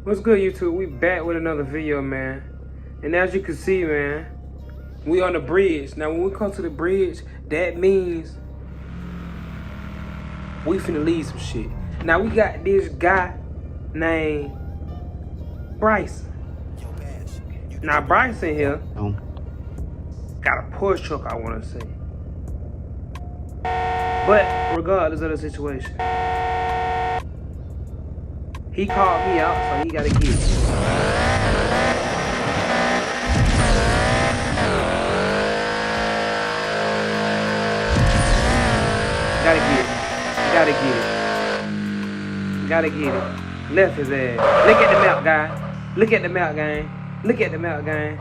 What's good, YouTube? We back with another video, man. And as you can see, man, we on the bridge. Now, when we come to the bridge, that means we finna leave some shit. Now, we got this guy named Bryson. Now, Bryson here got a Porsche truck, I want to say. But regardless of the situation, he called me out, so he gotta get it. Gotta get it. Gotta get it. Gotta get it. Left his ass. Look at the map, guy. Look at the map, gang. Look at the map, gang.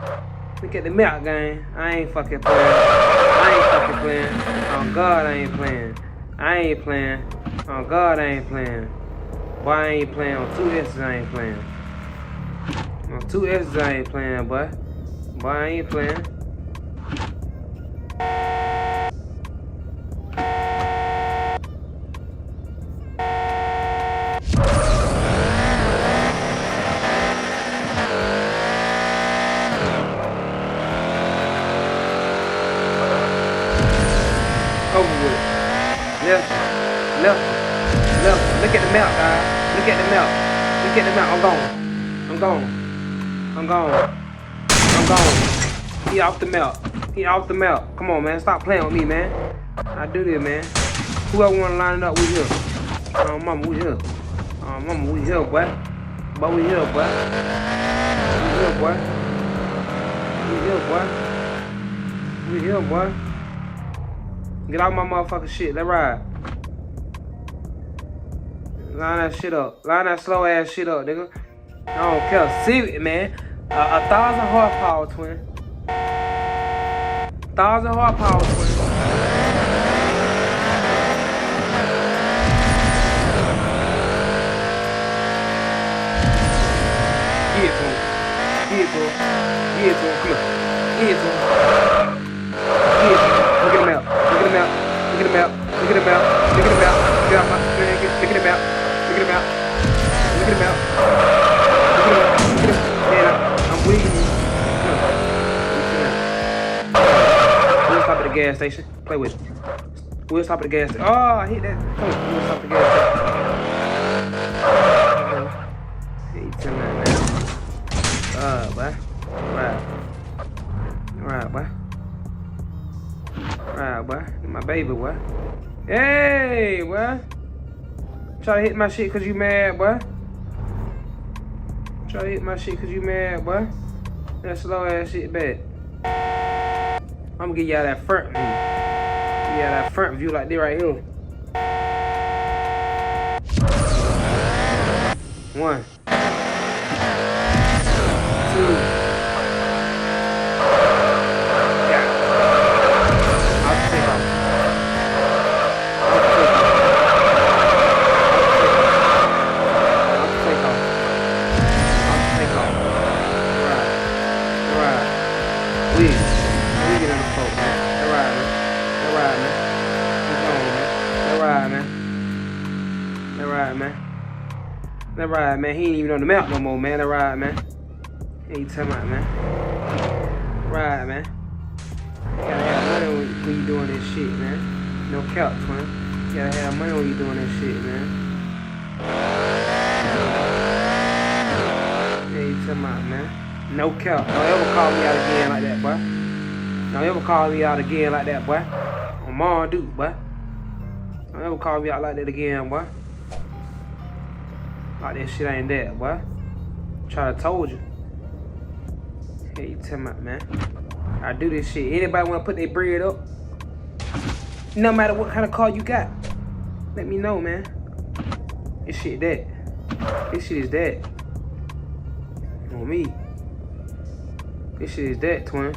Look at the map, gang. I ain't fucking playing. I ain't fucking playing. Oh God, I ain't playing. I ain't playing. Oh God, I ain't playing. Boy, I ain't playing. On 2 S's, I ain't playing. On 2 S's, I ain't playing, boy. Boy, I ain't playing. Over with it. Left, left, left. Look at the map, guys. Look at the map. Look at the map. I'm gone. I'm gone. I'm gone. I'm gone. He off the map. He off the map. Come on, man. Stop playing with me, man. I do this, man. Whoever want to line it up, we here. Oh, mama, we here. Oh, mama, we here, boy. But we here, boy. We here, boy. We here, boy. We here, boy. Get out my motherfucking shit. Let's ride. Line that shit up. Line that slow ass shit up, nigga. I don't care. Civic, man. 1,000 horsepower, twin. 1,000 horsepower, twin. Get it to him. Get it to him. Get it to him. Come here. Get it to him. Get it to him. Look at him out. Look at him out. Look at him out. Look at him out. Look at him out. Look at him out. Look at him out. Look at him out. Look at him out. Look at him out. Look at him. Man, I'm bleeding you. We'll stop at the gas station. Play with it. We'll stop at the gas station. Oh, I hit that. Come on. We'll stop at the gas station. Hey, tell me that, man. Boy. Right. Right, boy. Right, boy. My baby, boy. Hey, boy. Try to hit my shit cause you mad, boy. Try to hit my shit cause you mad, boy. That slow ass shit back. I'm gonna give y'all that front view. Yeah, that front view like this right here. 1, 2. We get in the folk, man. They ride, man. They ride, man. What's on, man? They ride, man. They ride, man. They ride, man. He ain't even on the map no more, man. They ride, man. Hey, you tell me, man. Ride, man. Gotta have money when you doing this shit, man. No cap, twin. Gotta have money when you doing this shit, man. Hey, you tell me, man. No cap. Don't ever call me out again like that, boy. Don't ever call me out again like that, boy. I'm Madout, boy. Don't ever call me out like that again, boy. Like that shit ain't that, boy. Try to told you. Hey, you tell me, man. I do this shit. Anybody want to put their bread up? No matter what kind of car you got, let me know, man. This shit that. This shit is that. On me. This shit is that, twin.